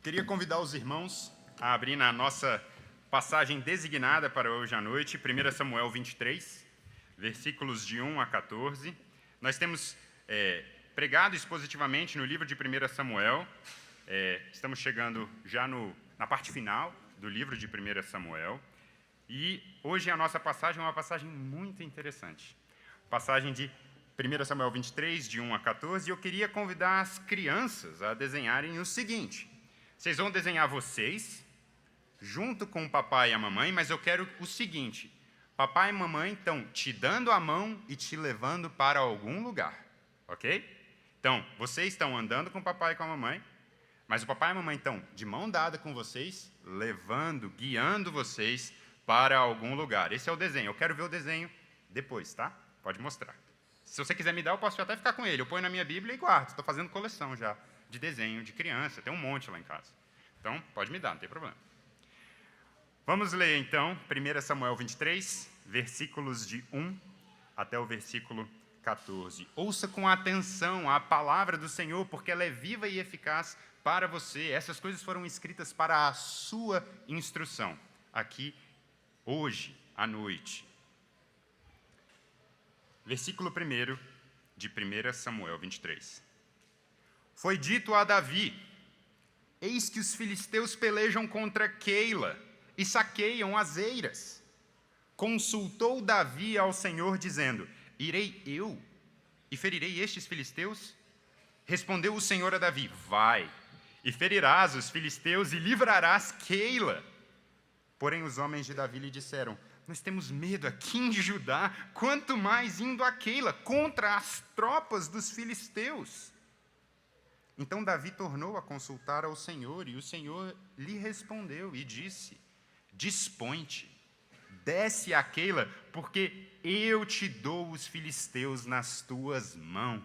Queria convidar os irmãos a abrir na nossa passagem designada para hoje à noite, 1 Samuel 23, versículos de 1 a 14. Nós temos pregado expositivamente no livro de 1 Samuel. Estamos chegando já na parte final do livro de 1 Samuel. E hoje a nossa passagem é uma passagem muito interessante. Passagem de 1 Samuel 23, de 1 a 14. E eu queria convidar as crianças a desenharem o seguinte. Vocês vão desenhar vocês, junto com o papai e a mamãe, mas eu quero o seguinte. Papai e mamãe estão te dando a mão e te levando para algum lugar, ok? Então, vocês estão andando com o papai e com a mamãe, mas o papai e a mamãe estão de mão dada com vocês, levando, guiando vocês para algum lugar. Esse é o desenho. Eu quero ver o desenho depois, tá? Pode mostrar. Se você quiser me dar, eu posso até ficar com ele. Eu ponho na minha Bíblia e guardo. Estou fazendo coleção já de desenho de criança. Tem um monte lá em casa. Então, pode me dar, não tem problema. Vamos ler, então, 1 Samuel 23, versículos de 1 até o versículo 14. Ouça com atenção a palavra do Senhor, porque ela é viva e eficaz para você. Essas coisas foram escritas para a sua instrução, aqui, hoje, à noite. Versículo 1 de 1 Samuel 23. Foi dito a Davi: eis que os filisteus pelejam contra Keila e saqueiam as eiras. Consultou Davi ao Senhor, dizendo: irei eu e ferirei estes filisteus? Respondeu o Senhor a Davi: vai, e ferirás os filisteus e livrarás Keila. Porém os homens de Davi lhe disseram: nós temos medo aqui em Judá, quanto mais indo a Keila, contra as tropas dos filisteus. Então Davi tornou a consultar ao Senhor, e o Senhor lhe respondeu e disse: dispõe-te, desce a Keila, porque eu te dou os filisteus nas tuas mãos.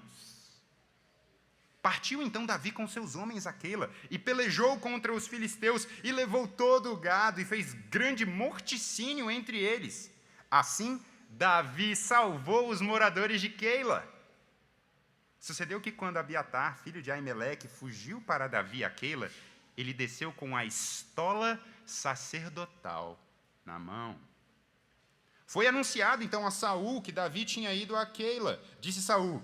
Partiu então Davi com seus homens a Keila, e pelejou contra os filisteus, e levou todo o gado, e fez grande morticínio entre eles. Assim, Davi salvou os moradores de Keila. Sucedeu que quando Abiatar, filho de Aimeleque, fugiu para Davi a Keila, ele desceu com a estola sacerdotal na mão. Foi anunciado então a Saul que Davi tinha ido a Keila. Disse Saul: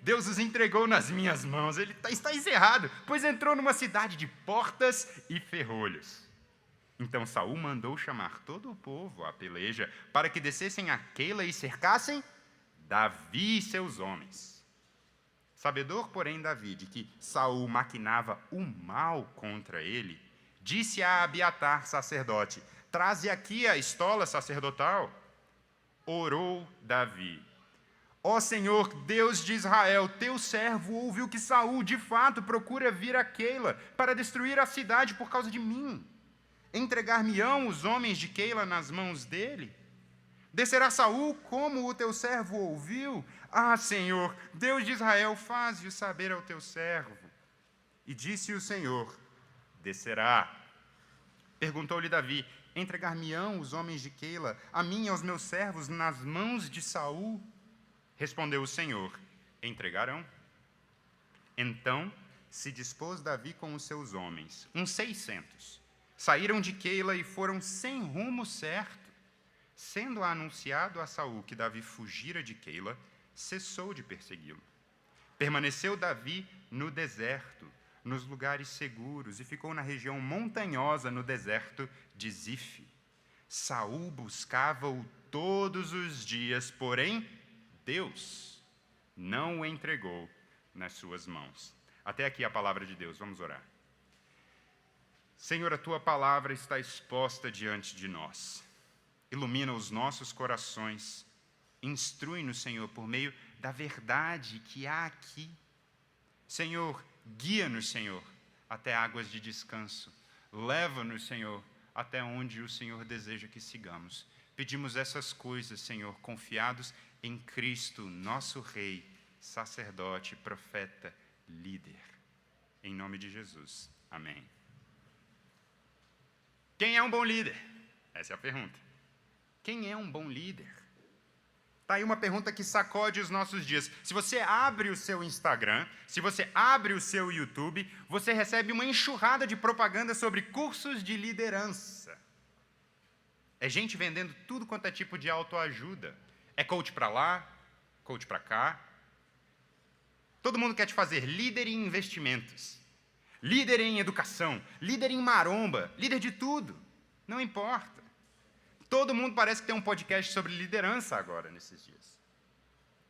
Deus os entregou nas minhas mãos. Ele está encerrado, pois entrou numa cidade de portas e ferrolhos. Então Saul mandou chamar todo o povo à peleja para que descessem a Keila e cercassem Davi e seus homens. Sabedor, porém, Davi de que Saul maquinava o mal contra ele, disse a Abiatar, sacerdote: traze aqui a estola sacerdotal. Orou Davi: ó Senhor, Deus de Israel, teu servo ouviu que Saul, de fato, procura vir a Keila para destruir a cidade por causa de mim. Entregar-me-ão os homens de Keila nas mãos dele? Descerá Saul como o teu servo ouviu? Ah, Senhor, Deus de Israel, faze-o saber ao teu servo. E disse o Senhor: descerá. Perguntou-lhe Davi: entregar-me-ão os homens de Keila, a mim e aos meus servos, nas mãos de Saul? Respondeu o Senhor: entregarão. Então se dispôs Davi com os seus homens, uns 600. Saíram de Keila e foram sem rumo certo. Sendo anunciado a Saul que Davi fugira de Keila, cessou de persegui-lo. Permaneceu Davi no deserto, nos lugares seguros, e ficou na região montanhosa no deserto de Zife. Saul buscava-o todos os dias, porém Deus não o entregou nas suas mãos. Até aqui a palavra de Deus. Vamos orar. Senhor, a tua palavra está exposta diante de nós. Ilumina os nossos corações. Instrui-nos, Senhor, por meio da verdade que há aqui. Senhor, guia-nos, Senhor, até águas de descanso. Leva-nos, Senhor, até onde o Senhor deseja que sigamos. Pedimos essas coisas, Senhor, confiados em Cristo, nosso Rei, sacerdote, profeta, líder. Em nome de Jesus. Amém. Quem é um bom líder? Essa é a pergunta. Quem é um bom líder? Tá aí uma pergunta que sacode os nossos dias. Se você abre o seu Instagram, se você abre o seu YouTube, você recebe uma enxurrada de propaganda sobre cursos de liderança. É gente vendendo tudo quanto é tipo de autoajuda. É coach para lá, coach para cá. Todo mundo quer te fazer líder em investimentos, líder em educação, líder em maromba, líder de tudo. Não importa. Todo mundo parece que tem um podcast sobre liderança agora, nesses dias.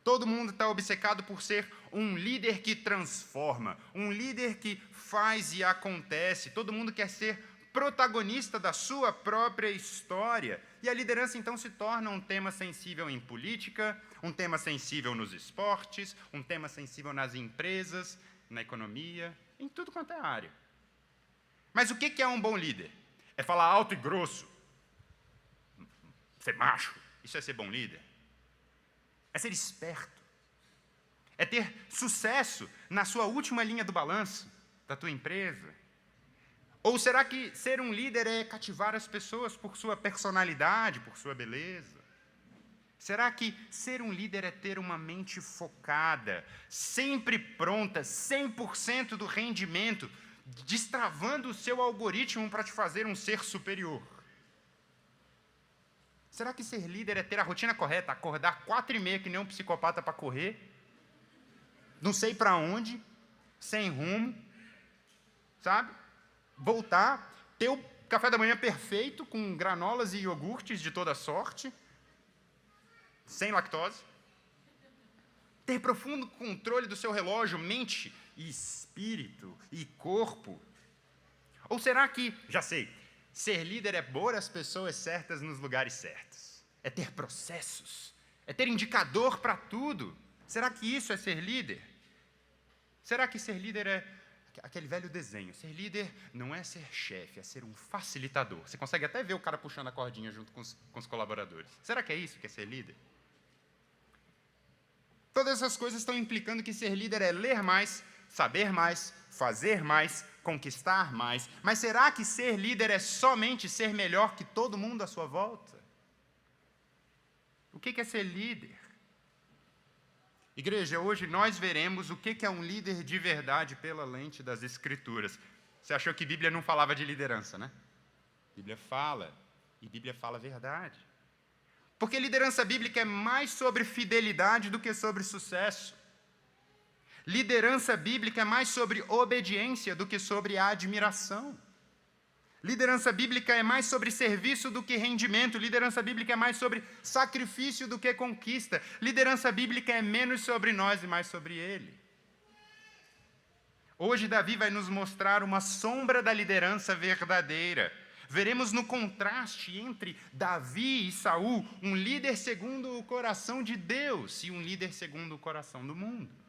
Todo mundo está obcecado por ser um líder que transforma, um líder que faz e acontece. Todo mundo quer ser protagonista da sua própria história. E a liderança, então, se torna um tema sensível em política, um tema sensível nos esportes, um tema sensível nas empresas, na economia, em tudo quanto é área. Mas o que é um bom líder? É falar alto e grosso, ser macho, isso é ser bom líder. É ser esperto. É ter sucesso na sua última linha do balanço da tua empresa. Ou será que ser um líder é cativar as pessoas por sua personalidade, por sua beleza? Será que ser um líder é ter uma mente focada, sempre pronta, 100% do rendimento, destravando o seu algoritmo para te fazer um ser superior? Será que ser líder é ter a rotina correta, acordar 4h30 que nem um psicopata para correr, não sei para onde, sem rumo, sabe? Voltar, ter o café da manhã perfeito, com granolas e iogurtes de toda sorte, sem lactose, ter profundo controle do seu relógio, mente e espírito e corpo? Ou será que, já sei, ser líder é pôr as pessoas certas nos lugares certos, é ter processos, é ter indicador para tudo? Será que isso é ser líder? Será que ser líder é aquele velho desenho? Ser líder não é ser chefe, é ser um facilitador. Você consegue até ver o cara puxando a cordinha junto com os colaboradores. Será que é isso que é ser líder? Todas essas coisas estão implicando que ser líder é ler mais, saber mais, fazer mais, conquistar mais. Mas será que ser líder é somente ser melhor que todo mundo à sua volta? O que é ser líder? Igreja, hoje nós veremos o que é um líder de verdade pela lente das Escrituras. Você achou que a Bíblia não falava de liderança, né? A Bíblia fala, e a Bíblia fala a verdade. Porque liderança bíblica é mais sobre fidelidade do que sobre sucesso. Liderança bíblica é mais sobre obediência do que sobre admiração. Liderança bíblica é mais sobre serviço do que rendimento. Liderança bíblica é mais sobre sacrifício do que conquista. Liderança bíblica é menos sobre nós e mais sobre Ele. Hoje, Davi vai nos mostrar uma sombra da liderança verdadeira. Veremos no contraste entre Davi e Saul um líder segundo o coração de Deus e um líder segundo o coração do mundo.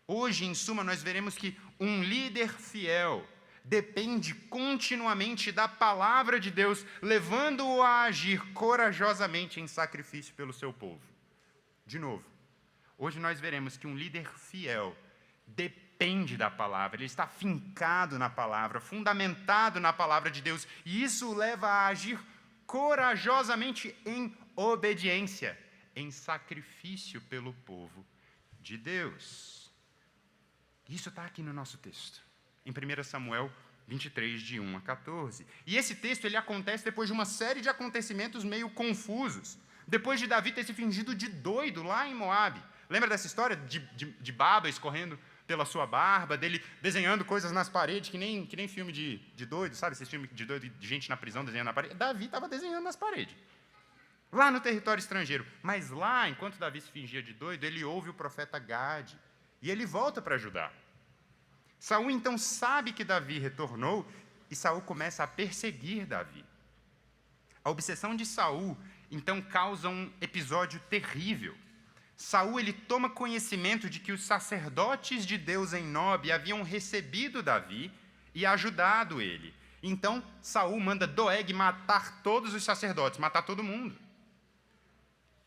Hoje, em suma, nós veremos que um líder fiel depende continuamente da palavra de Deus, levando-o a agir corajosamente em sacrifício pelo seu povo. De novo, hoje nós veremos que um líder fiel depende da palavra, ele está fincado na palavra, fundamentado na palavra de Deus, e isso o leva a agir corajosamente em obediência, em sacrifício pelo povo de Deus. Isso está aqui no nosso texto, em 1 Samuel 23, de 1 a 14. E esse texto ele acontece depois de uma série de acontecimentos meio confusos. Depois de Davi ter se fingido de doido lá em Moabe. Lembra dessa história de baba escorrendo pela sua barba, dele desenhando coisas nas paredes, que nem filme de doido, sabe? Esse filme de doido, de gente na prisão desenhando na parede. Davi estava desenhando nas paredes. Lá no território estrangeiro. Mas lá, enquanto Davi se fingia de doido, ele ouve o profeta Gade. E ele volta para Judá. Saul então sabe que Davi retornou e Saul começa a perseguir Davi. A obsessão de Saul então causa um episódio terrível. Saul ele toma conhecimento de que os sacerdotes de Deus em Nob haviam recebido Davi e ajudado ele. Então Saul manda Doeg matar todos os sacerdotes, matar todo mundo.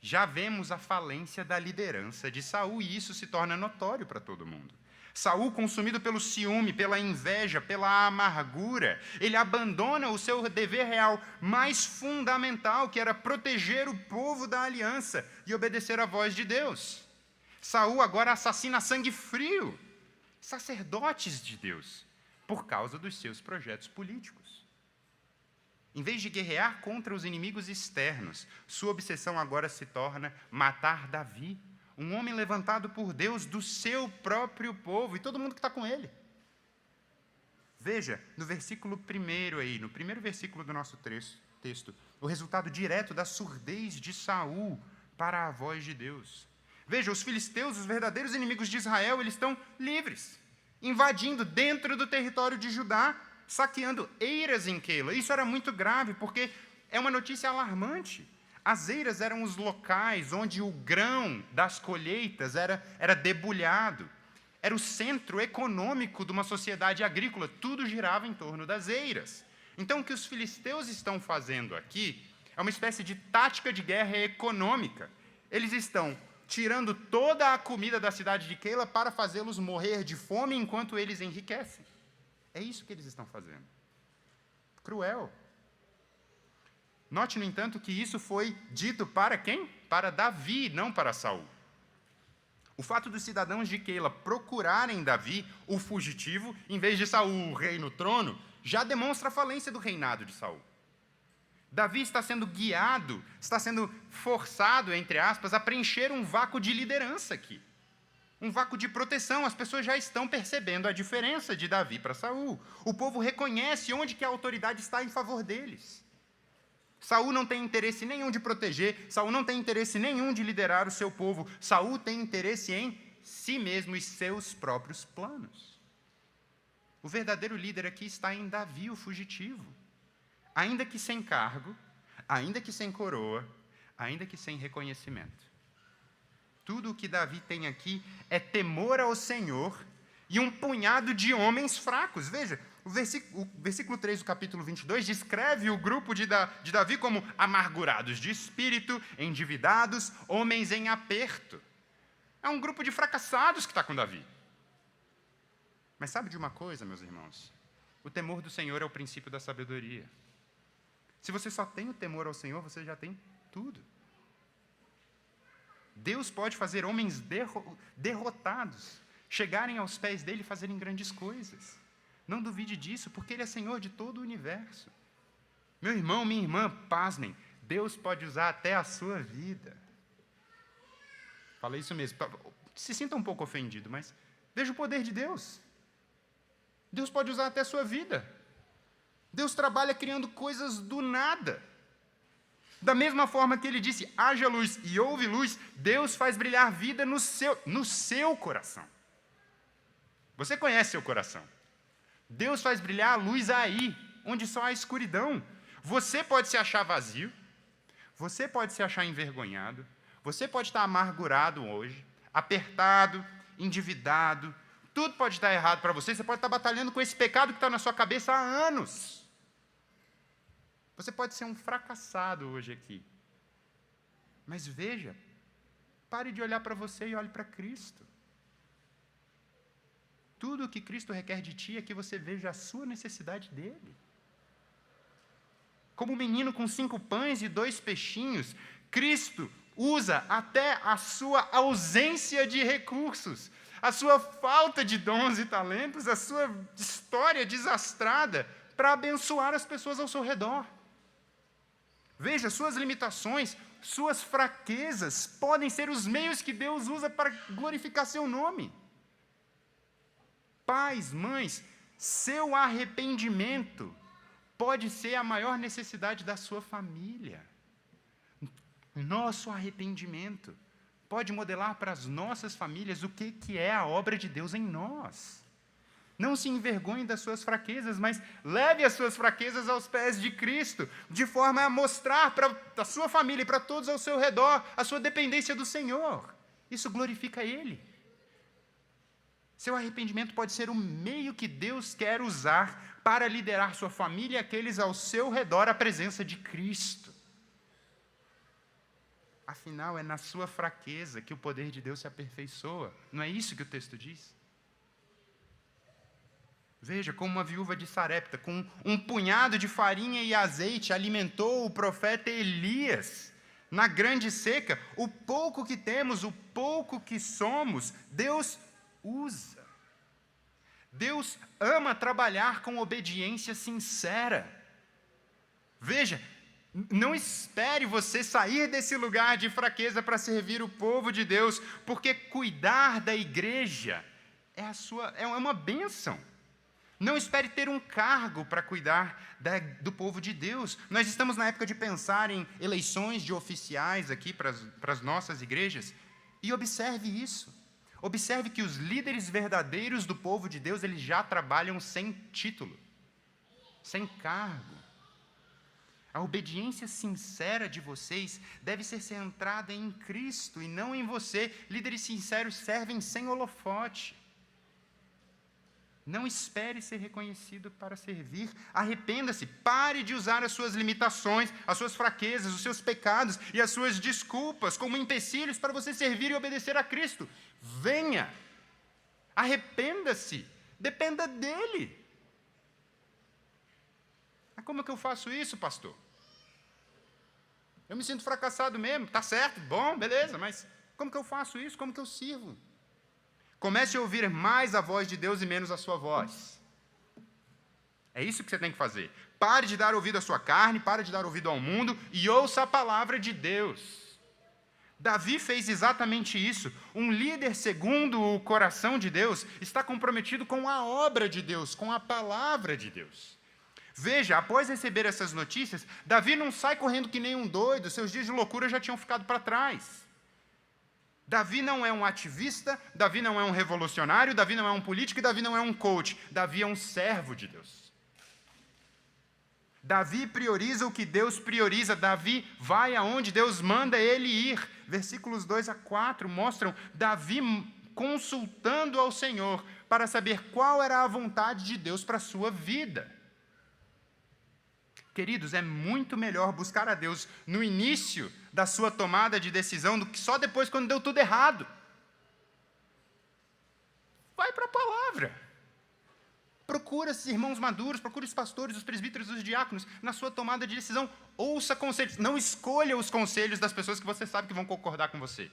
Já vemos a falência da liderança de Saul e isso se torna notório para todo mundo. Saul, consumido pelo ciúme, pela inveja, pela amargura, ele abandona o seu dever real mais fundamental, que era proteger o povo da aliança e obedecer à voz de Deus. Saul agora assassina a sangue frio sacerdotes de Deus por causa dos seus projetos políticos. Em vez de guerrear contra os inimigos externos, sua obsessão agora se torna matar Davi, um homem levantado por Deus do seu próprio povo, e todo mundo que está com ele. Veja, no versículo 1 aí, no primeiro versículo do nosso texto, o resultado direto da surdez de Saul para a voz de Deus. Veja, os filisteus, os verdadeiros inimigos de Israel, eles estão livres, invadindo dentro do território de Judá, saqueando eiras em Keila. Isso era muito grave, porque é uma notícia alarmante. As eiras eram os locais onde o grão das colheitas era debulhado. Era o centro econômico de uma sociedade agrícola. Tudo girava em torno das eiras. Então, o que os filisteus estão fazendo aqui é uma espécie de tática de guerra econômica. Eles estão tirando toda a comida da cidade de Keila para fazê-los morrer de fome enquanto eles enriquecem. É isso que eles estão fazendo. Cruel. Note, no entanto, que isso foi dito para quem? Para Davi, não para Saul. O fato dos cidadãos de Keila procurarem Davi, o fugitivo, em vez de Saul, o rei no trono, já demonstra a falência do reinado de Saul. Davi está sendo guiado, está sendo forçado, entre aspas, a preencher um vácuo de liderança aqui. Um vácuo de proteção. As pessoas já estão percebendo a diferença de Davi para Saul. O povo reconhece onde que a autoridade está em favor deles. Saul não tem interesse nenhum de proteger, Saul não tem interesse nenhum de liderar o seu povo. Saul tem interesse em si mesmo e seus próprios planos. O verdadeiro líder aqui está em Davi, o fugitivo. Ainda que sem cargo, ainda que sem coroa, ainda que sem reconhecimento. Tudo o que Davi tem aqui é temor ao Senhor e um punhado de homens fracos. Veja, o versículo 3 do capítulo 22 descreve o grupo de Davi como amargurados de espírito, endividados, homens em aperto. É um grupo de fracassados que está com Davi. Mas sabe de uma coisa, meus irmãos? O temor do Senhor é o princípio da sabedoria. Se você só tem o temor ao Senhor, você já tem tudo. Deus pode fazer homens derrotados chegarem aos pés dele e fazerem grandes coisas. Não duvide disso, porque ele é Senhor de todo o universo. Meu irmão, minha irmã, pasmem, Deus pode usar até a sua vida. Falei isso mesmo. Se sinta um pouco ofendido, mas veja o poder de Deus. Deus pode usar até a sua vida. Deus trabalha criando coisas do nada. Da mesma forma que ele disse, haja luz e houve luz, Deus faz brilhar vida no seu coração. Você conhece seu coração. Deus faz brilhar a luz aí, onde só há escuridão. Você pode se achar vazio, você pode se achar envergonhado, você pode estar amargurado hoje, apertado, endividado, tudo pode estar errado para você, você pode estar batalhando com esse pecado que está na sua cabeça há anos. Você pode ser um fracassado hoje aqui. Mas veja, pare de olhar para você e olhe para Cristo. Tudo o que Cristo requer de ti é que você veja a sua necessidade dele. Como um menino com 5 pães e 2 peixinhos, Cristo usa até a sua ausência de recursos, a sua falta de dons e talentos, a sua história desastrada, para abençoar as pessoas ao seu redor. Veja, suas limitações, suas fraquezas podem ser os meios que Deus usa para glorificar seu nome. Pais, mães, seu arrependimento pode ser a maior necessidade da sua família. Nosso arrependimento pode modelar para as nossas famílias o que é a obra de Deus em nós. Não se envergonhe das suas fraquezas, mas leve as suas fraquezas aos pés de Cristo, de forma a mostrar para a sua família e para todos ao seu redor a sua dependência do Senhor. Isso glorifica Ele. Seu arrependimento pode ser o meio que Deus quer usar para liderar sua família e aqueles ao seu redor à presença de Cristo. Afinal, é na sua fraqueza que o poder de Deus se aperfeiçoa. Não é isso que o texto diz? Veja como uma viúva de Sarepta, com um punhado de farinha e azeite, alimentou o profeta Elias. Na grande seca, o pouco que temos, o pouco que somos, Deus usa. Deus ama trabalhar com obediência sincera. Veja, não espere você sair desse lugar de fraqueza para servir o povo de Deus, porque cuidar da igreja é uma bênção. Não espere ter um cargo para cuidar do povo de Deus. Nós estamos na época de pensar em eleições de oficiais aqui para as nossas igrejas. E observe isso. Observe que os líderes verdadeiros do povo de Deus, eles já trabalham sem título, sem cargo. A obediência sincera de vocês deve ser centrada em Cristo e não em você. Líderes sinceros servem sem holofote. Não espere ser reconhecido para servir. Arrependa-se. Pare de usar as suas limitações, as suas fraquezas, os seus pecados e as suas desculpas como empecilhos para você servir e obedecer a Cristo. Venha. Arrependa-se. Dependa dele. Mas como é que eu faço isso, pastor? Eu me sinto fracassado mesmo. Tá certo, bom, beleza, mas como que eu faço isso? Como que eu sirvo? Comece a ouvir mais a voz de Deus e menos a sua voz. É isso que você tem que fazer. Pare de dar ouvido à sua carne, pare de dar ouvido ao mundo e ouça a palavra de Deus. Davi fez exatamente isso. Um líder segundo o coração de Deus está comprometido com a obra de Deus, com a palavra de Deus. Veja, após receber essas notícias, Davi não sai correndo que nem um doido, seus dias de loucura já tinham ficado para trás. Davi não é um ativista, Davi não é um revolucionário, Davi não é um político e Davi não é um coach. Davi é um servo de Deus. Davi prioriza o que Deus prioriza. Davi vai aonde Deus manda ele ir. Versículos 2 a 4 mostram Davi consultando ao Senhor para saber qual era a vontade de Deus para a sua vida. Queridos, é muito melhor buscar a Deus no início da sua tomada de decisão do que só depois quando deu tudo errado. Vai para a palavra. Procura esses irmãos maduros, procura os pastores, os presbíteros, os diáconos, na sua tomada de decisão. Ouça conselhos, não escolha os conselhos das pessoas que você sabe que vão concordar com você.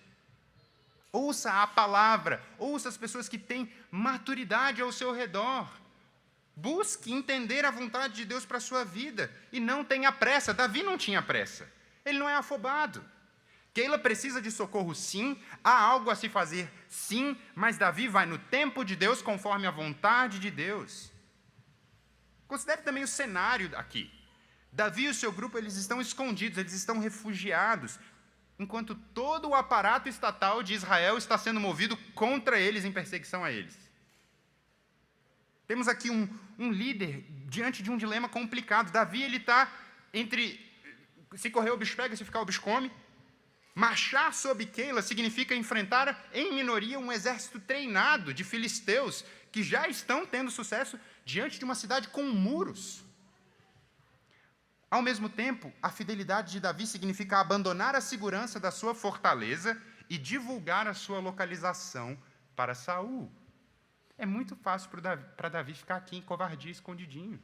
Ouça a palavra, ouça as pessoas que têm maturidade ao seu redor. Busque entender a vontade de Deus para a sua vida e não tenha pressa. Davi não tinha pressa. Ele não é afobado. Keila precisa de socorro, sim. Há algo a se fazer, sim. Mas Davi vai no tempo de Deus, conforme a vontade de Deus. Considere também o cenário aqui. Davi e o seu grupo, eles estão escondidos, eles estão refugiados, enquanto todo o aparato estatal de Israel está sendo movido contra eles, em perseguição a eles. Temos aqui um líder diante de um dilema complicado. Davi, ele está entre se correr o bicho pega, se ficar o bicho come. Marchar sob Keila significa enfrentar em minoria um exército treinado de filisteus que já estão tendo sucesso diante de uma cidade com muros. Ao mesmo tempo, a fidelidade de Davi significa abandonar a segurança da sua fortaleza e divulgar a sua localização para Saul. É muito fácil para Davi ficar aqui em covardia, escondidinho.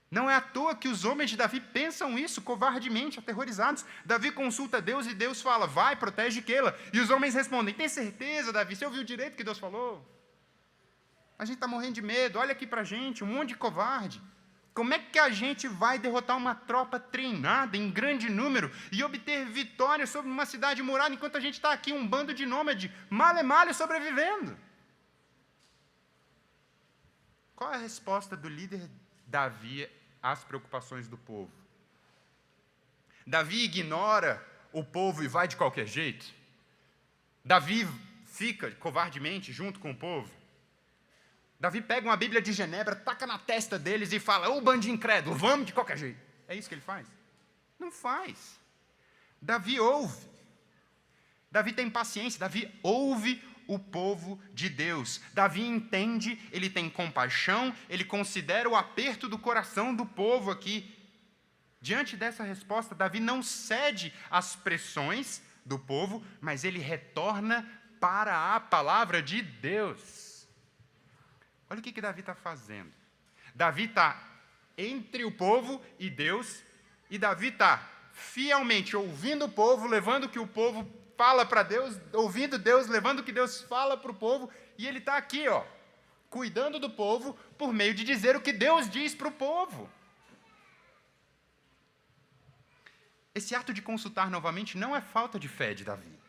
Não é à toa que os homens de Davi pensam isso, covardemente, aterrorizados. Davi consulta Deus e Deus fala, vai, protege Keila. E os homens respondem, tem certeza, Davi? Você ouviu direito o que Deus falou? A gente está morrendo de medo, olha aqui para a gente, um monte de covarde. Como é que a gente vai derrotar uma tropa treinada em grande número e obter vitória sobre uma cidade murada enquanto a gente está aqui, um bando de nômade, male sobrevivendo? Qual é a resposta do líder Davi às preocupações do povo? Davi ignora o povo e vai de qualquer jeito? Davi fica covardemente junto com o povo? Davi pega uma Bíblia de Genebra, taca na testa deles e fala, ô bando de incrédulo, vamos de qualquer jeito. É isso que ele faz? Não faz. Davi ouve. Davi tem paciência, Davi ouve o povo de Deus. Davi entende, ele tem compaixão, ele considera o aperto do coração do povo aqui. Diante dessa resposta, Davi não cede às pressões do povo, mas ele retorna para a palavra de Deus. Olha o que Davi está fazendo. Davi está entre o povo e Deus, e Davi está fielmente ouvindo o povo, levando o que o povo fala para Deus, ouvindo Deus, levando o que Deus fala para o povo, e ele está aqui, cuidando do povo por meio de dizer o que Deus diz para o povo. Esse ato de consultar novamente não é falta de fé de Davi,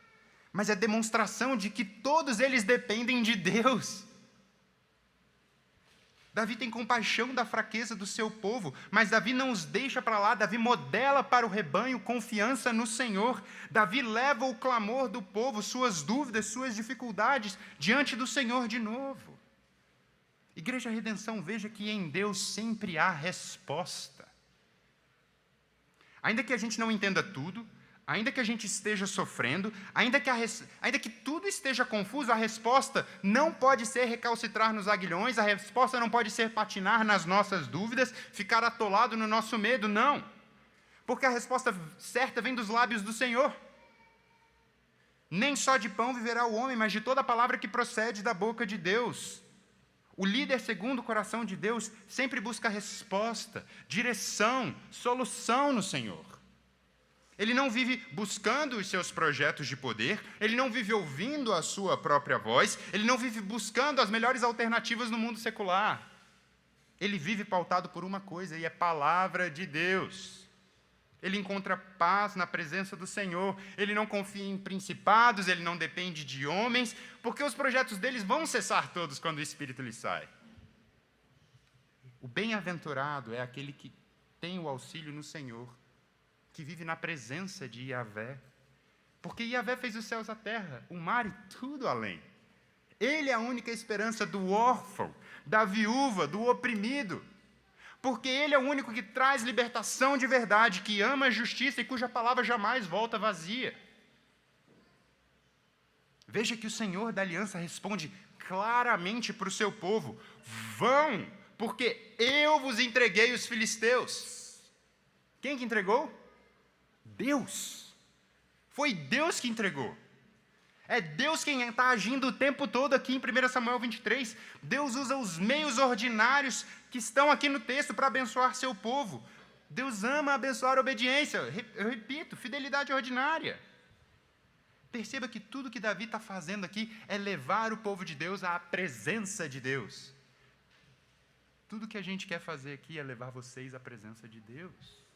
mas é demonstração de que todos eles dependem de Deus. Davi tem compaixão da fraqueza do seu povo, mas Davi não os deixa para lá. Davi modela para o rebanho confiança no Senhor. Davi leva o clamor do povo, suas dúvidas, suas dificuldades, diante do Senhor de novo. Igreja Redenção, veja que em Deus sempre há resposta. Ainda que a gente não entenda tudo, ainda que a gente esteja sofrendo, ainda que tudo esteja confuso, a resposta não pode ser recalcitrar nos aguilhões, a resposta não pode ser patinar nas nossas dúvidas, ficar atolado no nosso medo, não. Porque a resposta certa vem dos lábios do Senhor. Nem só de pão viverá o homem, mas de toda a palavra que procede da boca de Deus. O líder segundo o coração de Deus sempre busca resposta, direção, solução no Senhor. Ele não vive buscando os seus projetos de poder, ele não vive ouvindo a sua própria voz, ele não vive buscando as melhores alternativas no mundo secular. Ele vive pautado por uma coisa, e é palavra de Deus. Ele encontra paz na presença do Senhor, ele não confia em principados, ele não depende de homens, porque os projetos deles vão cessar todos quando o Espírito lhes sai. O bem-aventurado é aquele que tem o auxílio no Senhor, que vive na presença de Yahvé, porque Yahvé fez os céus e a terra, o mar e tudo além. Ele é a única esperança do órfão, da viúva, do oprimido, porque Ele é o único que traz libertação de verdade, que ama a justiça e cuja palavra jamais volta vazia. Veja que o Senhor da aliança responde claramente para o seu povo: vão, porque eu vos entreguei os filisteus. Quem que entregou? Deus. Foi Deus que entregou. É Deus quem está agindo o tempo todo aqui em 1 Samuel 23. Deus usa os meios ordinários que estão aqui no texto para abençoar seu povo. Deus ama abençoar a obediência. Eu repito, fidelidade ordinária. Perceba que tudo que Davi está fazendo aqui é levar o povo de Deus à presença de Deus. Tudo que a gente quer fazer aqui é levar vocês à presença de Deus.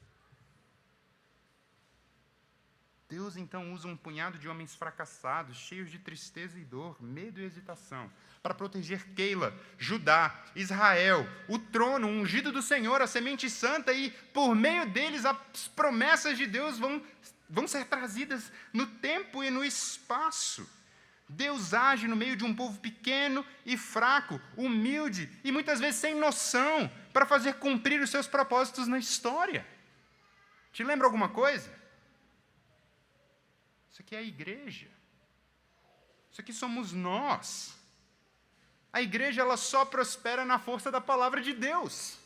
Deus, então, usa um punhado de homens fracassados, cheios de tristeza e dor, medo e hesitação, para proteger Keila, Judá, Israel, o trono ungido do Senhor, a semente santa, e, por meio deles, as promessas de Deus vão ser trazidas no tempo e no espaço. Deus age no meio de um povo pequeno e fraco, humilde e, muitas vezes, sem noção, para fazer cumprir os seus propósitos na história. Te lembra alguma coisa? Isso aqui é a igreja. Isso aqui somos nós. A igreja, ela só prospera na força da palavra de Deus.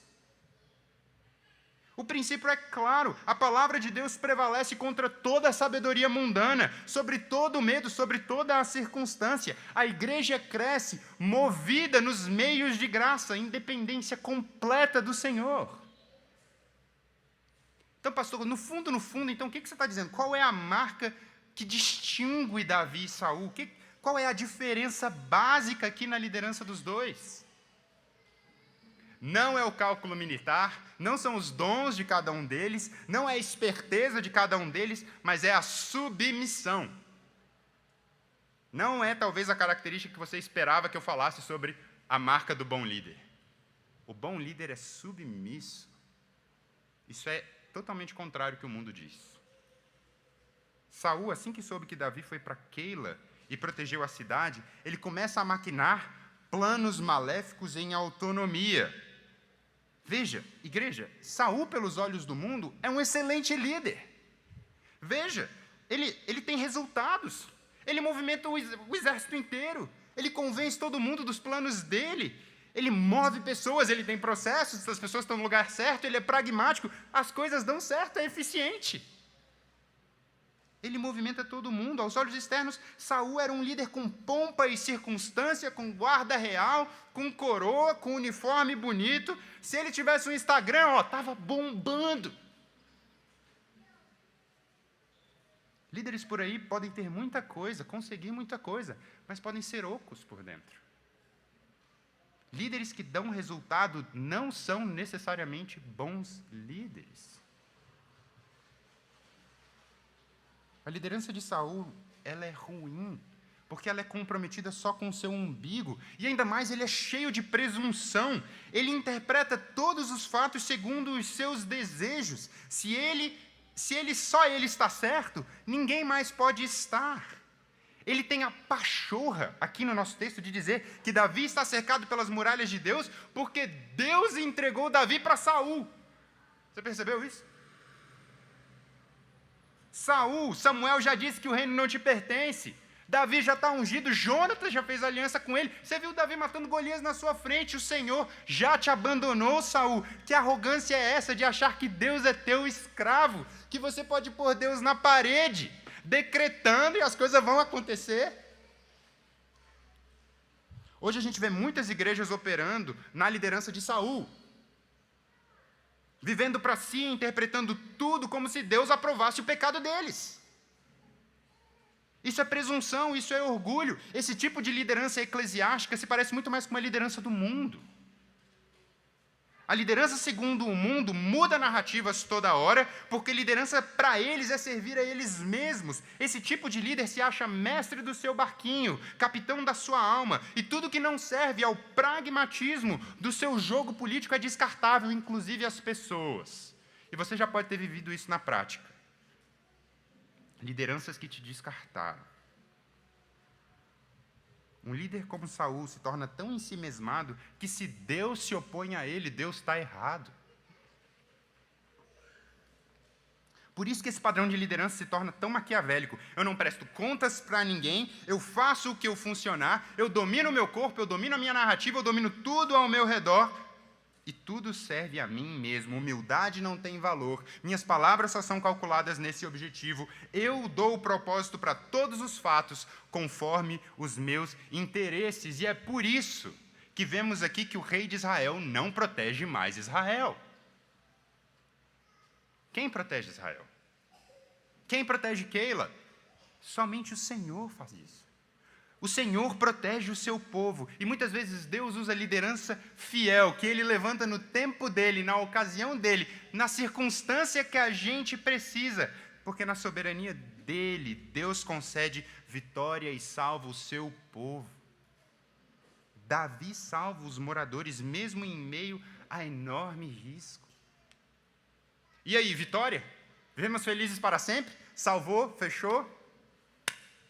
O princípio é claro, a palavra de Deus prevalece contra toda a sabedoria mundana, sobre todo o medo, sobre toda a circunstância. A igreja cresce, movida nos meios de graça, independência completa do Senhor. Então, pastor, no fundo, então, o que você está dizendo? Qual é a marca que distingue Davi e Saul? Qual é a diferença básica aqui na liderança dos dois? Não é o cálculo militar, não são os dons de cada um deles, não é a esperteza de cada um deles, mas é a submissão. Não é talvez a característica que você esperava que eu falasse sobre a marca do bom líder. O bom líder é submisso. Isso é totalmente contrário ao que o mundo diz. Saul, assim que soube que Davi foi para Keila e protegeu a cidade, ele começa a maquinar planos maléficos em autonomia. Veja, igreja, Saul, pelos olhos do mundo, é um excelente líder. Veja, ele tem resultados. Ele movimenta o exército inteiro. Ele convence todo mundo dos planos dele. Ele move pessoas, ele tem processos, as pessoas estão no lugar certo, ele é pragmático, as coisas dão certo, é eficiente. Ele movimenta todo mundo. Aos olhos externos, Saul era um líder com pompa e circunstância, com guarda real, com coroa, com uniforme bonito. Se ele tivesse um Instagram, estava bombando. Líderes por aí podem ter muita coisa, conseguir muita coisa, mas podem ser ocos por dentro. Líderes que dão resultado não são necessariamente bons líderes. A liderança de Saul, ela é ruim, porque ela é comprometida só com o seu umbigo, e ainda mais ele é cheio de presunção. Ele interpreta todos os fatos segundo os seus desejos. Se só ele está certo, ninguém mais pode estar. Ele tem a pachorra, aqui no nosso texto, de dizer que Davi está cercado pelas muralhas de Deus, porque Deus entregou Davi para Saul. Você percebeu isso? Samuel já disse que o reino não te pertence. Davi já está ungido, Jonatas já fez aliança com ele. Você viu Davi matando Golias na sua frente, o Senhor já te abandonou, Saul. Que arrogância é essa de achar que Deus é teu escravo, que você pode pôr Deus na parede, decretando e as coisas vão acontecer? Hoje a gente vê muitas igrejas operando na liderança de Saul, vivendo para si, interpretando tudo como se Deus aprovasse o pecado deles. Isso é presunção, isso é orgulho. Esse tipo de liderança eclesiástica se parece muito mais com uma liderança do mundo. A liderança segundo o mundo muda narrativas toda hora, porque liderança para eles é servir a eles mesmos. Esse tipo de líder se acha mestre do seu barquinho, capitão da sua alma, e tudo que não serve ao pragmatismo do seu jogo político é descartável, inclusive as pessoas. E você já pode ter vivido isso na prática. Lideranças que te descartaram. Um líder como Saul se torna tão ensimesmado que se Deus se opõe a ele, Deus está errado. Por isso que esse padrão de liderança se torna tão maquiavélico. Eu não presto contas para ninguém, eu faço o que eu funcionar, eu domino o meu corpo, eu domino a minha narrativa, eu domino tudo ao meu redor, e tudo serve a mim mesmo. Humildade não tem valor. Minhas palavras só são calculadas nesse objetivo. Eu dou o propósito para todos os fatos conforme os meus interesses. E é por isso que vemos aqui que o rei de Israel não protege mais Israel. Quem protege Israel? Quem protege Keila? Somente o Senhor faz isso. O Senhor protege o seu povo. E muitas vezes Deus usa a liderança fiel, que Ele levanta no tempo dEle, na ocasião dEle, na circunstância que a gente precisa. Porque na soberania dEle, Deus concede vitória e salva o seu povo. Davi salva os moradores, mesmo em meio a enorme risco. E aí, vitória? Vivemos felizes para sempre? Salvou? Fechou?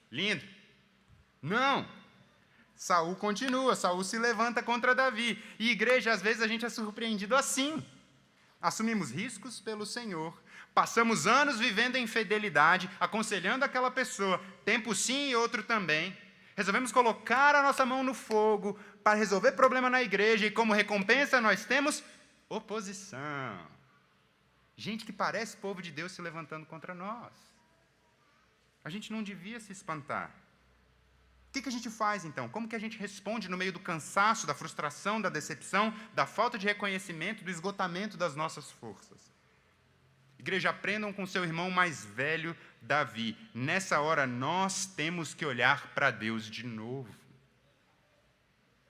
Lindo. Não. Saul continua, Saul se levanta contra Davi. E igreja, às vezes a gente é surpreendido assim. Assumimos riscos pelo Senhor. Passamos anos vivendo em fidelidade, aconselhando aquela pessoa, tempo sim e outro também. Resolvemos colocar a nossa mão no fogo para resolver problema na igreja e como recompensa nós temos oposição. Gente que parece povo de Deus se levantando contra nós. A gente não devia se espantar. O que a gente faz, então? Como que a gente responde no meio do cansaço, da frustração, da decepção, da falta de reconhecimento, do esgotamento das nossas forças? Igreja, aprendam com seu irmão mais velho, Davi. Nessa hora, nós temos que olhar para Deus de novo.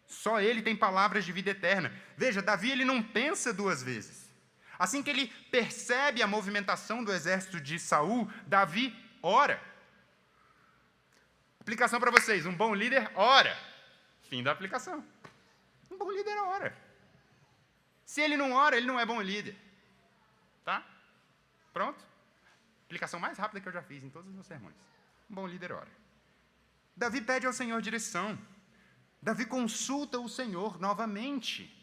Só Ele tem palavras de vida eterna. Veja, Davi ele não pensa duas vezes. Assim que ele percebe a movimentação do exército de Saul, Davi ora. Aplicação para vocês, um bom líder ora. Fim da aplicação. Um bom líder ora. Se ele não ora, ele não é bom líder. Tá? Pronto? Aplicação mais rápida que eu já fiz em todos os meus sermões. Um bom líder ora. Davi pede ao Senhor direção. Davi consulta o Senhor novamente.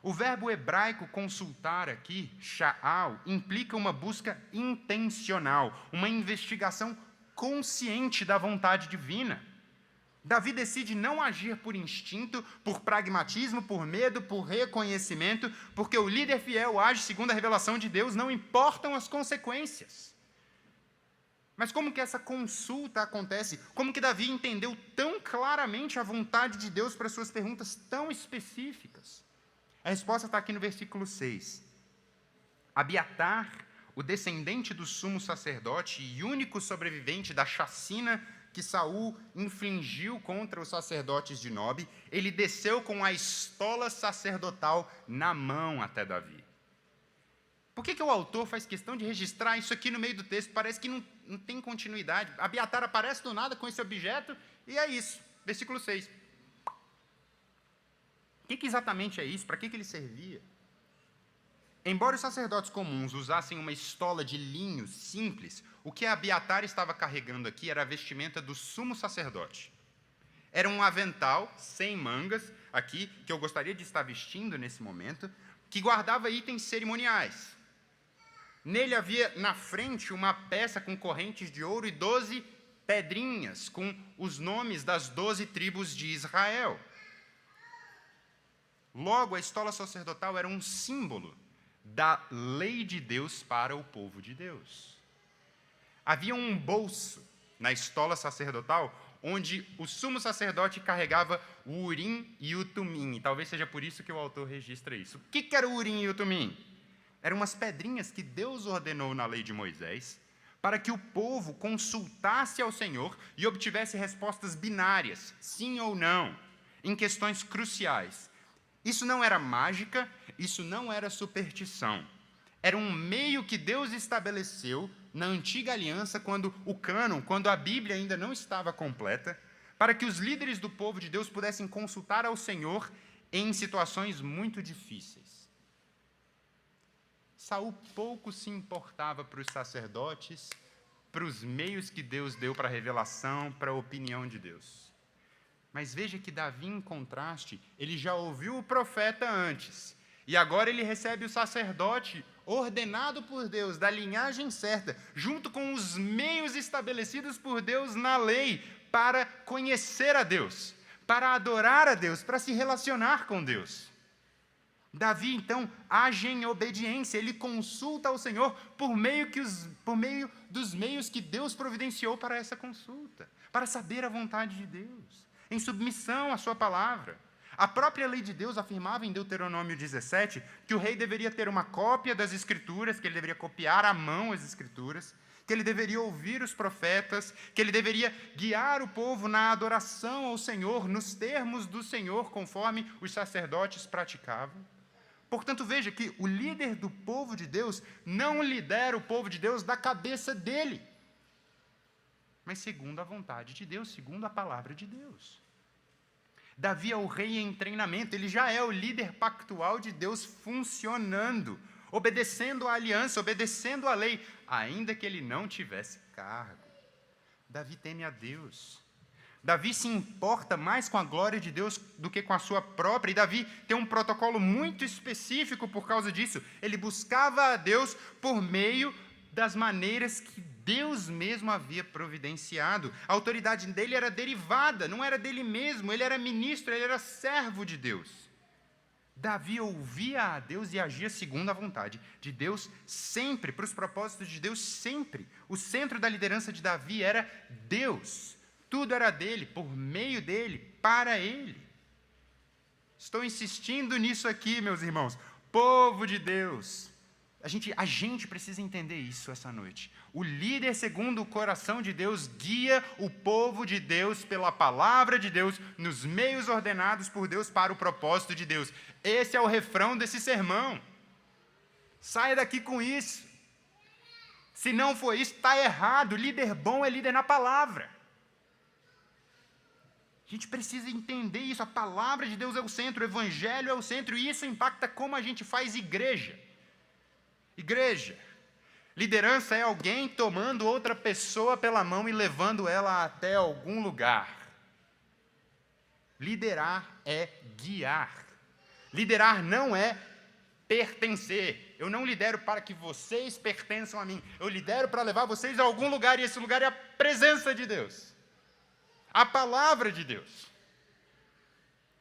O verbo hebraico consultar aqui, sha'al, implica uma busca intencional, uma investigação consciente da vontade divina. Davi decide não agir por instinto, por pragmatismo, por medo, por reconhecimento, porque o líder fiel age segundo a revelação de Deus, não importam as consequências. Mas como que essa consulta acontece? Como que Davi entendeu tão claramente a vontade de Deus para suas perguntas tão específicas? A resposta está aqui no versículo 6. Abiatar, o descendente do sumo sacerdote e único sobrevivente da chacina que Saul infligiu contra os sacerdotes de Nobe, ele desceu com a estola sacerdotal na mão até Davi. Por que o autor faz questão de registrar isso aqui no meio do texto? Parece que não tem continuidade. Abiatar aparece do nada com esse objeto e é isso. Versículo 6. O que exatamente é isso? Para que ele servia? Embora os sacerdotes comuns usassem uma estola de linho simples, o que Abiatar estava carregando aqui era a vestimenta do sumo sacerdote. Era um avental sem mangas, aqui, que eu gostaria de estar vestindo nesse momento, que guardava itens cerimoniais. Nele havia na frente uma peça com correntes de ouro e 12 pedrinhas, com os nomes das 12 tribos de Israel. Logo, a estola sacerdotal era um símbolo da lei de Deus para o povo de Deus. Havia um bolso na estola sacerdotal onde o sumo sacerdote carregava o Urim e o Tumim. E talvez seja por isso que o autor registra isso. O que era o Urim e o Tumim? Eram umas pedrinhas que Deus ordenou na lei de Moisés para que o povo consultasse ao Senhor e obtivesse respostas binárias, sim ou não, em questões cruciais. Isso não era mágica, isso não era superstição. Era um meio que Deus estabeleceu na antiga aliança, quando a Bíblia ainda não estava completa, para que os líderes do povo de Deus pudessem consultar ao Senhor em situações muito difíceis. Saul pouco se importava para os sacerdotes, para os meios que Deus deu para a revelação, para a opinião de Deus. Mas veja que Davi, em contraste, ele já ouviu o profeta antes, e agora ele recebe o sacerdote ordenado por Deus, da linhagem certa, junto com os meios estabelecidos por Deus na lei, para conhecer a Deus, para adorar a Deus, para se relacionar com Deus. Davi, então, age em obediência, ele consulta ao Senhor por meio dos meios que Deus providenciou para essa consulta, para saber a vontade de Deus, em submissão à sua palavra. A própria lei de Deus afirmava em Deuteronômio 17 que o rei deveria ter uma cópia das Escrituras, que ele deveria copiar à mão as Escrituras, que ele deveria ouvir os profetas, que ele deveria guiar o povo na adoração ao Senhor, nos termos do Senhor, conforme os sacerdotes praticavam. Portanto, veja que o líder do povo de Deus não lidera o povo de Deus da cabeça dele, mas segundo a vontade de Deus, segundo a palavra de Deus. Davi é o rei em treinamento, ele já é o líder pactual de Deus funcionando, obedecendo à aliança, obedecendo à lei, ainda que ele não tivesse cargo. Davi teme a Deus. Davi se importa mais com a glória de Deus do que com a sua própria, e Davi tem um protocolo muito específico por causa disso. Ele buscava a Deus por meio das maneiras que Deus mesmo havia providenciado. A autoridade dele era derivada, não era dele mesmo, ele era ministro, ele era servo de Deus. Davi ouvia a Deus e agia segundo a vontade de Deus sempre, para os propósitos de Deus sempre. O centro da liderança de Davi era Deus. Tudo era dele, por meio dele, para ele. Estou insistindo nisso aqui, meus irmãos. Povo de Deus. A gente precisa entender isso essa noite. O líder segundo o coração de Deus guia o povo de Deus pela palavra de Deus, nos meios ordenados por Deus para o propósito de Deus. Esse é o refrão desse sermão. Saia daqui com isso. Se não for isso, está errado. Líder bom é líder na palavra. A gente precisa entender isso. A palavra de Deus é o centro, o evangelho é o centro, e isso impacta como a gente faz igreja. Igreja. Liderança é alguém tomando outra pessoa pela mão e levando ela até algum lugar. Liderar é guiar. Liderar não é pertencer. Eu não lidero para que vocês pertençam a mim. Eu lidero para levar vocês a algum lugar, e esse lugar é a presença de Deus. A palavra de Deus.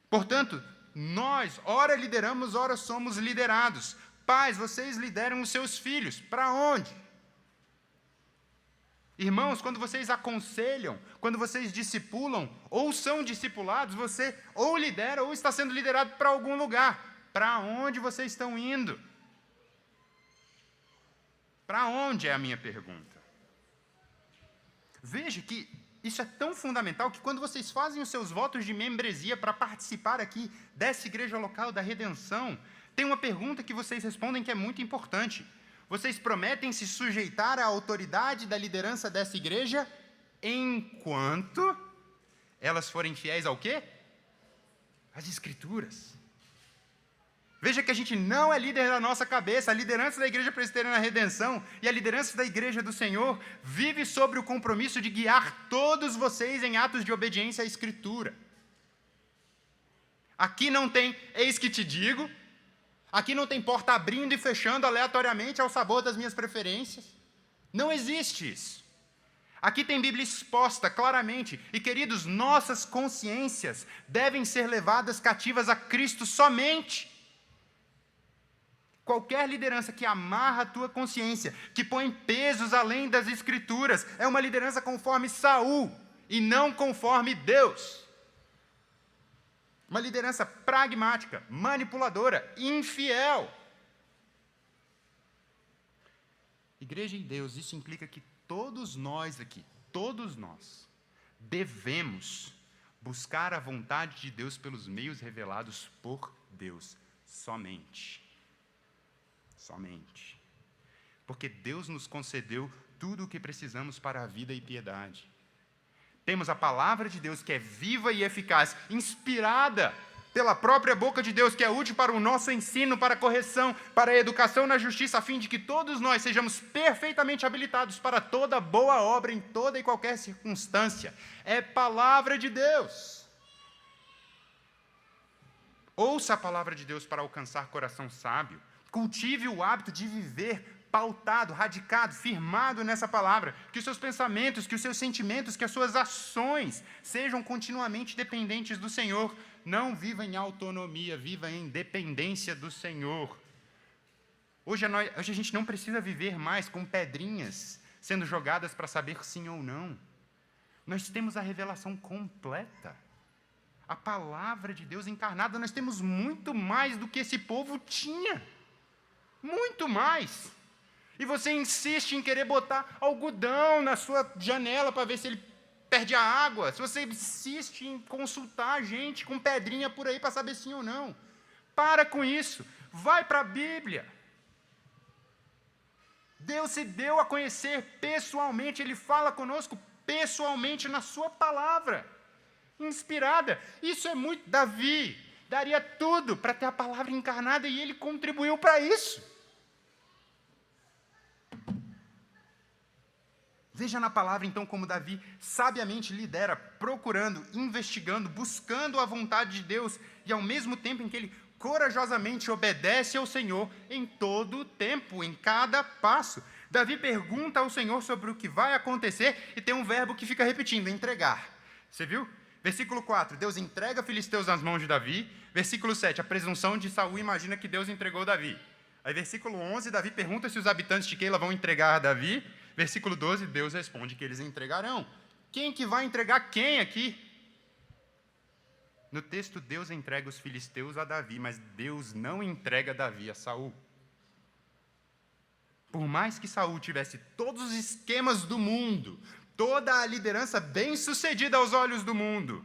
Portanto, nós, ora lideramos, ora somos liderados. Pais, vocês lideram os seus filhos. Para onde? Irmãos, quando vocês aconselham, quando vocês discipulam, ou são discipulados, você ou lidera ou está sendo liderado para algum lugar. Para onde vocês estão indo? Para onde é a minha pergunta? Veja que isso é tão fundamental que quando vocês fazem os seus votos de membresia para participar aqui dessa igreja local da redenção, tem uma pergunta que vocês respondem que é muito importante. Vocês prometem se sujeitar à autoridade da liderança dessa igreja enquanto elas forem fiéis ao quê? Às Escrituras. Veja que a gente não é líder da nossa cabeça. A liderança da Igreja Presbiteriana Redenção e a liderança da Igreja do Senhor vive sobre o compromisso de guiar todos vocês em atos de obediência à Escritura. Aqui não tem eis que te digo, aqui não tem porta abrindo e fechando aleatoriamente ao sabor das minhas preferências. Não existe isso. Aqui tem Bíblia exposta claramente. E, queridos, nossas consciências devem ser levadas cativas a Cristo somente. Qualquer liderança que amarra a tua consciência, que põe pesos além das Escrituras, é uma liderança conforme Saul e não conforme Deus. Uma liderança pragmática, manipuladora, infiel. Igreja em Deus, isso implica que todos nós aqui, todos nós, devemos buscar a vontade de Deus pelos meios revelados por Deus, somente. Somente. Porque Deus nos concedeu tudo o que precisamos para a vida e piedade. Temos a palavra de Deus que é viva e eficaz, inspirada pela própria boca de Deus, que é útil para o nosso ensino, para a correção, para a educação na justiça, a fim de que todos nós sejamos perfeitamente habilitados para toda boa obra em toda e qualquer circunstância. É palavra de Deus. Ouça a palavra de Deus para alcançar coração sábio. Cultive o hábito de viver pautado, radicado, firmado nessa palavra. Que os seus pensamentos, que os seus sentimentos, que as suas ações sejam continuamente dependentes do Senhor. Não viva em autonomia, viva em dependência do Senhor. Hoje a gente não precisa viver mais com pedrinhas sendo jogadas para saber sim ou não. Nós temos a revelação completa. A palavra de Deus encarnada. Nós temos muito mais do que esse povo tinha. Muito mais. E você insiste em querer botar algodão na sua janela para ver se ele perde a água. Se você insiste em consultar a gente com pedrinha por aí para saber sim ou não. Para com isso. Vai para a Bíblia. Deus se deu a conhecer pessoalmente. Ele fala conosco pessoalmente na sua palavra. Inspirada. Isso é muito... Davi daria tudo para ter a palavra encarnada e ele contribuiu para isso. Veja na palavra, então, como Davi sabiamente lidera, procurando, investigando, buscando a vontade de Deus, e ao mesmo tempo em que ele corajosamente obedece ao Senhor em todo o tempo, em cada passo. Davi pergunta ao Senhor sobre o que vai acontecer, e tem um verbo que fica repetindo, entregar. Você viu? Versículo 4, Deus entrega filisteus nas mãos de Davi. Versículo 7, a presunção de Saul imagina que Deus entregou Davi. Aí, versículo 11, Davi pergunta se os habitantes de Keila vão entregar Davi. Versículo 12, Deus responde que eles entregarão. Quem que vai entregar quem aqui? No texto, Deus entrega os filisteus a Davi, mas Deus não entrega Davi a Saul. Por mais que Saul tivesse todos os esquemas do mundo, toda a liderança bem-sucedida aos olhos do mundo,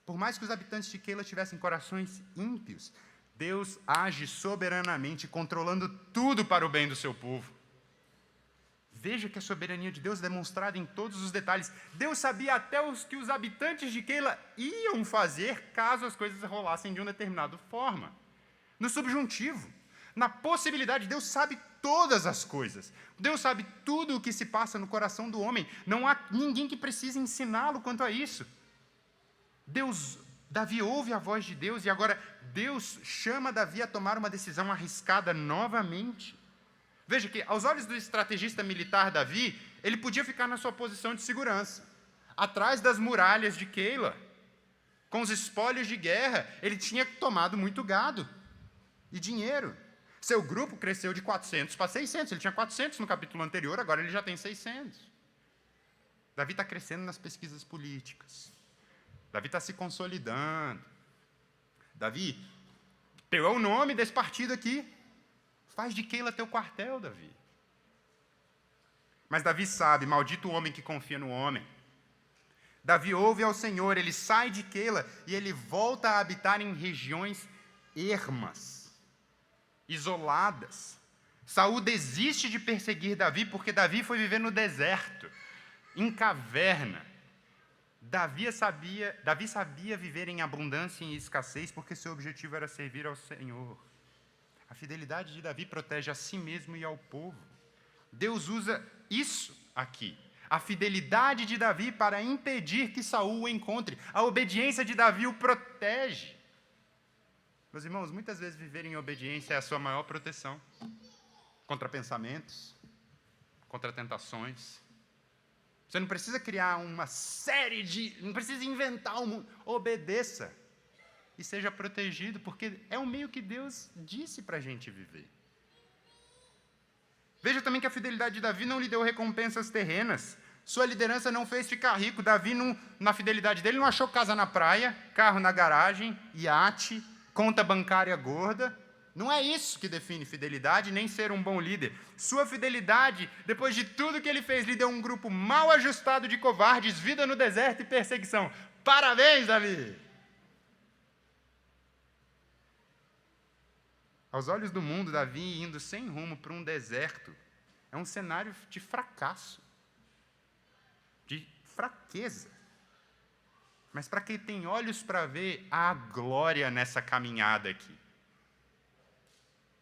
por mais que os habitantes de Keila tivessem corações ímpios, Deus age soberanamente, controlando tudo para o bem do seu povo. Veja que a soberania de Deus é demonstrada em todos os detalhes. Deus sabia até o que os habitantes de Keila iam fazer caso as coisas rolassem de uma determinada forma. No subjuntivo, na possibilidade, Deus sabe todas as coisas. Deus sabe tudo o que se passa no coração do homem. Não há ninguém que precise ensiná-lo quanto a isso. Davi ouve a voz de Deus e agora Deus chama Davi a tomar uma decisão arriscada novamente. Veja que, aos olhos do estrategista militar Davi, ele podia ficar na sua posição de segurança, atrás das muralhas de Keila, com os espólios de guerra. Ele tinha tomado muito gado e dinheiro. Seu grupo cresceu de 400 para 600. Ele tinha 400 no capítulo anterior, agora ele já tem 600. Davi está crescendo nas pesquisas políticas. Davi está se consolidando. Davi, teu é o nome desse partido aqui. Faz de Keila teu quartel, Davi. Mas Davi sabe, maldito o homem que confia no homem. Davi ouve ao Senhor, ele sai de Keila e ele volta a habitar em regiões ermas, isoladas. Saul desiste de perseguir Davi porque Davi foi viver no deserto, em caverna. Davi sabia viver em abundância e em escassez porque seu objetivo era servir ao Senhor. A fidelidade de Davi protege a si mesmo e ao povo. Deus usa isso aqui. A fidelidade de Davi para impedir que Saul o encontre. A obediência de Davi o protege. Meus irmãos, muitas vezes viver em obediência é a sua maior proteção. Contra pensamentos, contra tentações. Você não precisa criar uma série de... Não precisa inventar um mundo. Obedeça. E seja protegido, porque é o meio que Deus disse para a gente viver. Veja também que a fidelidade de Davi não lhe deu recompensas terrenas. Sua liderança não fez ficar rico. Davi, na fidelidade dele, não achou casa na praia, carro na garagem, iate, conta bancária gorda. Não é isso que define fidelidade, nem ser um bom líder. Sua fidelidade, depois de tudo que ele fez, lhe deu um grupo mal ajustado de covardes, vida no deserto e perseguição. Parabéns, Davi! Aos olhos do mundo, Davi indo sem rumo para um deserto é um cenário de fracasso, de fraqueza. Mas para quem tem olhos para ver, há glória nessa caminhada aqui.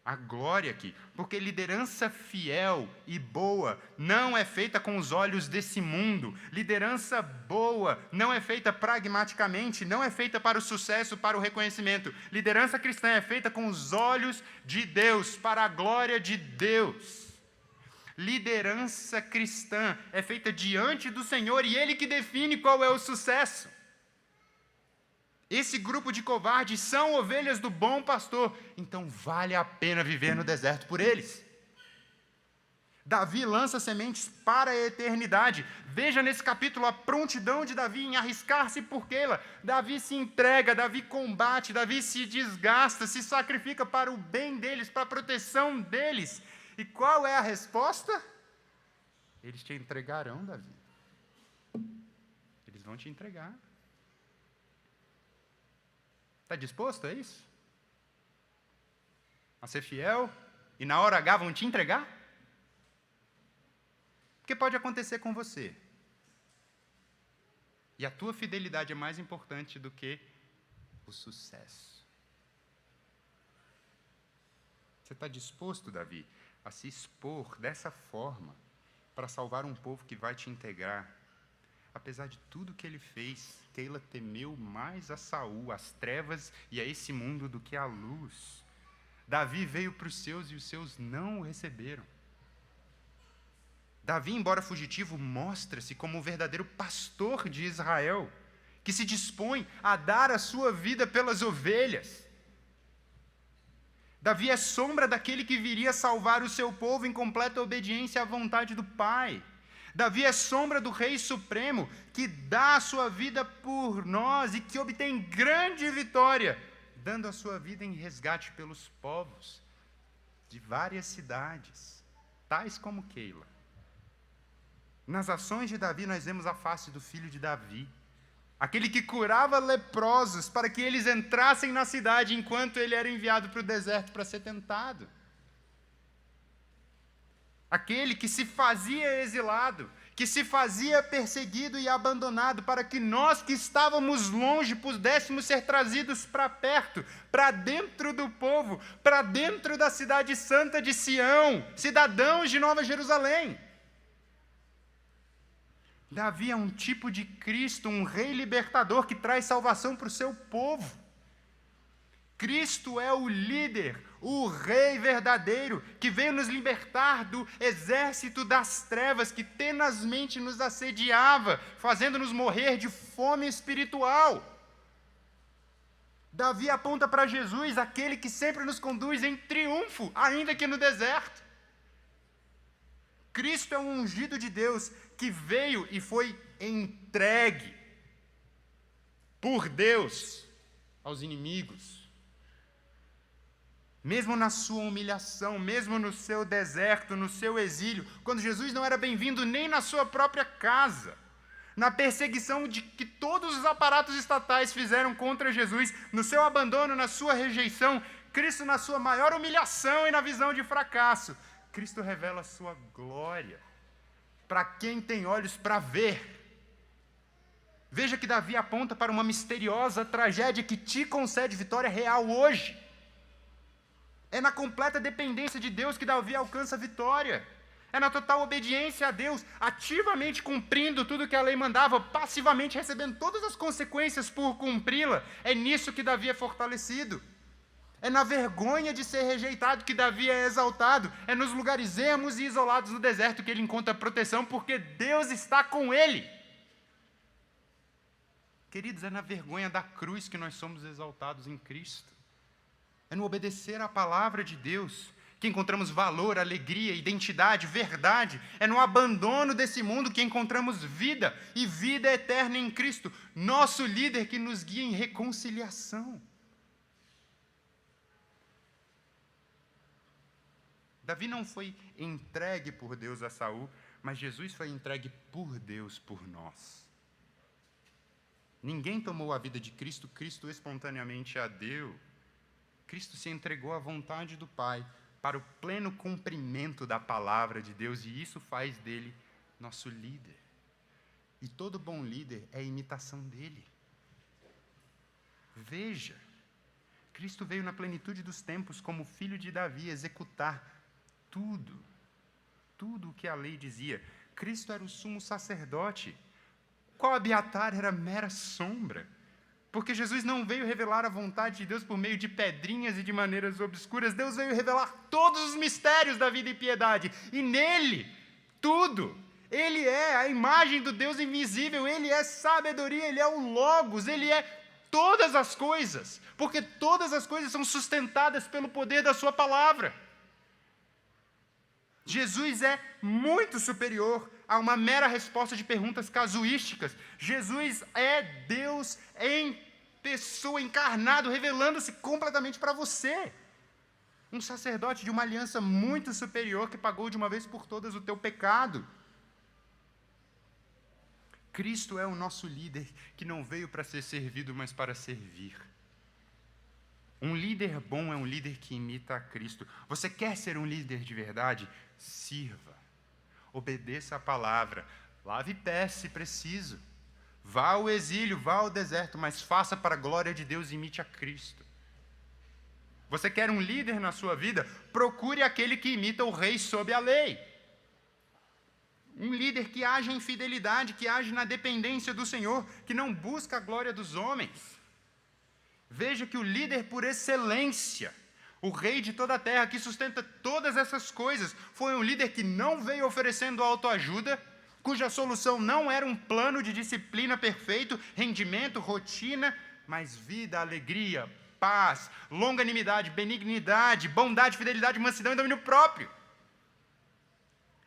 A glória aqui, porque liderança fiel e boa não é feita com os olhos desse mundo. Liderança boa não é feita pragmaticamente, não é feita para o sucesso, para o reconhecimento. Liderança cristã é feita com os olhos de Deus, para a glória de Deus. Liderança cristã é feita diante do Senhor e Ele que define qual é o sucesso. Esse grupo de covardes são ovelhas do bom pastor, então vale a pena viver no deserto por eles. Davi lança sementes para a eternidade. Veja nesse capítulo a prontidão de Davi em arriscar-se por Keila. Davi se entrega, Davi combate, Davi se desgasta, se sacrifica para o bem deles, para a proteção deles. E qual é a resposta? Eles te entregarão, Davi. Eles vão te entregar. Está disposto a isso? A ser fiel? E na hora H vão te entregar? Porque pode acontecer com você. E a tua fidelidade é mais importante do que o sucesso. Você está disposto, Davi, a se expor dessa forma para salvar um povo que vai te integrar? Apesar de tudo que ele fez, Keila temeu mais a Saul, as trevas e a esse mundo do que a luz. Davi veio para os seus e os seus não o receberam. Davi, embora fugitivo, mostra-se como o verdadeiro pastor de Israel, que se dispõe a dar a sua vida pelas ovelhas. Davi é sombra daquele que viria salvar o seu povo em completa obediência à vontade do Pai. Davi é sombra do Rei Supremo, que dá a sua vida por nós e que obtém grande vitória, dando a sua vida em resgate pelos povos de várias cidades, tais como Keila. Nas ações de Davi, nós vemos a face do filho de Davi, aquele que curava leprosos para que eles entrassem na cidade enquanto ele era enviado para o deserto para ser tentado. Aquele que se fazia exilado, que se fazia perseguido e abandonado, para que nós que estávamos longe pudéssemos ser trazidos para perto, para dentro do povo, para dentro da cidade santa de Sião, cidadãos de Nova Jerusalém. Davi é um tipo de Cristo, um rei libertador que traz salvação para o seu povo. Cristo é o líder, o rei verdadeiro, que veio nos libertar do exército das trevas que tenazmente nos assediava, fazendo-nos morrer de fome espiritual. Davi aponta para Jesus, aquele que sempre nos conduz em triunfo, ainda que no deserto. Cristo é o ungido de Deus que veio e foi entregue por Deus aos inimigos. Mesmo na sua humilhação, mesmo no seu deserto, no seu exílio, quando Jesus não era bem-vindo nem na sua própria casa, na perseguição de que todos os aparatos estatais fizeram contra Jesus, no seu abandono, na sua rejeição, Cristo na sua maior humilhação e na visão de fracasso, Cristo revela a sua glória para quem tem olhos para ver. Veja que Davi aponta para uma misteriosa tragédia que te concede vitória real hoje. É na completa dependência de Deus que Davi alcança a vitória. É na total obediência a Deus, ativamente cumprindo tudo que a lei mandava, passivamente recebendo todas as consequências por cumpri-la. É nisso que Davi é fortalecido. É na vergonha de ser rejeitado que Davi é exaltado. É nos lugares ermos e isolados do deserto que ele encontra proteção, porque Deus está com ele. Queridos, é na vergonha da cruz que nós somos exaltados em Cristo. É no obedecer à palavra de Deus que encontramos valor, alegria, identidade, verdade. É no abandono desse mundo que encontramos vida e vida eterna em Cristo, nosso líder que nos guia em reconciliação. Davi não foi entregue por Deus a Saul, mas Jesus foi entregue por Deus por nós. Ninguém tomou a vida de Cristo, Cristo espontaneamente a deu. Cristo se entregou à vontade do Pai para o pleno cumprimento da palavra de Deus, e isso faz dele nosso líder. E todo bom líder é imitação dele. Veja, Cristo veio na plenitude dos tempos como filho de Davi executar tudo o que a lei dizia. Cristo era o sumo sacerdote. Qual Abiatar era mera sombra? Porque Jesus não veio revelar a vontade de Deus por meio de pedrinhas e de maneiras obscuras. Deus veio revelar todos os mistérios da vida e piedade. E nele, tudo. Ele é a imagem do Deus invisível. Ele é sabedoria, ele é o Logos, ele é todas as coisas. Porque todas as coisas são sustentadas pelo poder da sua palavra. Jesus é muito superior a uma mera resposta de perguntas casuísticas. Jesus é Deus em pessoa, encarnado, revelando-se completamente para você. Um sacerdote de uma aliança muito superior que pagou de uma vez por todas o teu pecado. Cristo é o nosso líder que não veio para ser servido, mas para servir. Um líder bom é um líder que imita a Cristo. Você quer ser um líder de verdade? Sirva. Obedeça a palavra. Lave pés se preciso. Vá ao exílio, vá ao deserto, mas faça para a glória de Deus e imite a Cristo. Você quer um líder na sua vida? Procure aquele que imita o rei sob a lei. Um líder que age em fidelidade, que age na dependência do Senhor, que não busca a glória dos homens. Veja que o líder por excelência, o rei de toda a terra, que sustenta todas essas coisas, foi um líder que não veio oferecendo autoajuda, cuja solução não era um plano de disciplina perfeito, rendimento, rotina, mas vida, alegria, paz, longanimidade, benignidade, bondade, fidelidade, mansidão e domínio próprio.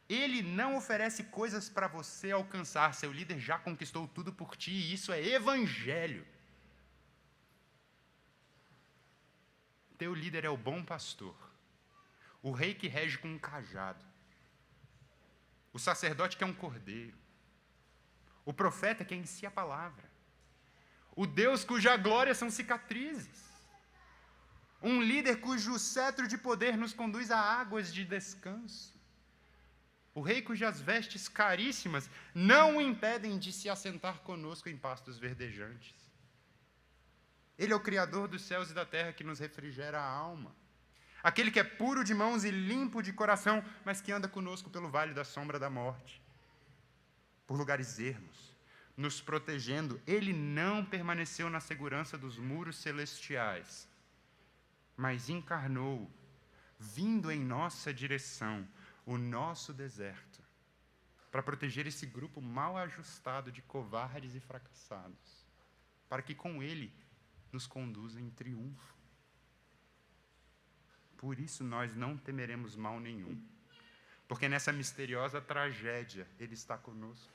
Ele não oferece coisas para você alcançar, seu líder já conquistou tudo por ti, e isso é evangelho. Teu líder é o bom pastor, o rei que rege com um cajado, o sacerdote que é um cordeiro, o profeta que inicia a palavra, o Deus cuja glória são cicatrizes, um líder cujo cetro de poder nos conduz a águas de descanso, o rei cujas vestes caríssimas não o impedem de se assentar conosco em pastos verdejantes. Ele é o Criador dos céus e da terra que nos refrigera a alma. Aquele que é puro de mãos e limpo de coração, mas que anda conosco pelo vale da sombra da morte. Por lugares ermos, nos protegendo. Ele não permaneceu na segurança dos muros celestiais, mas encarnou, vindo em nossa direção, o nosso deserto, para proteger esse grupo mal ajustado de covardes e fracassados, para que com ele nos conduza em triunfo. Por isso nós não temeremos mal nenhum, porque nessa misteriosa tragédia Ele está conosco.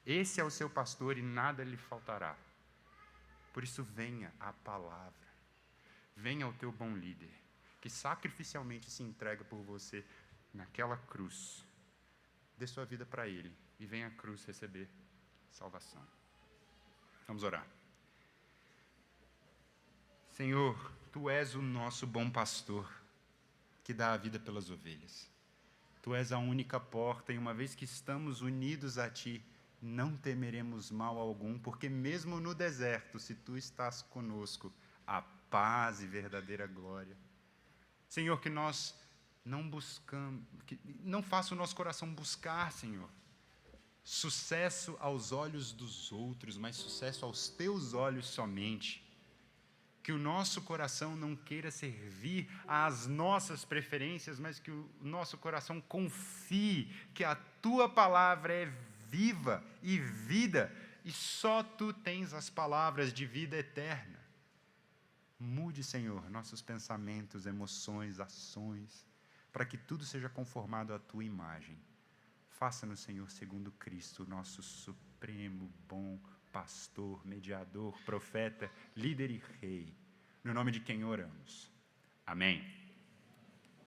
Esse é o seu pastor e nada lhe faltará. Por isso, venha a palavra. Venha o teu bom líder, que sacrificialmente se entrega por você naquela cruz. Dê sua vida para Ele e venha à cruz receber salvação. Vamos orar. Senhor, Tu és o nosso bom pastor, que dá a vida pelas ovelhas. Tu és a única porta, e uma vez que estamos unidos a Ti, não temeremos mal algum, porque mesmo no deserto, se Tu estás conosco, há paz e verdadeira glória. Senhor, que nós não buscamos, que não faça o nosso coração buscar, Senhor, sucesso aos olhos dos outros, mas sucesso aos Teus olhos somente. Que o nosso coração não queira servir às nossas preferências, mas que o nosso coração confie que a Tua palavra é viva e vida, e só Tu tens as palavras de vida eterna. Mude, Senhor, nossos pensamentos, emoções, ações, para que tudo seja conformado à Tua imagem. Faça-nos, Senhor, segundo Cristo, nosso supremo, bom pastor, mediador, profeta, líder e rei. No nome de quem oramos. Amém.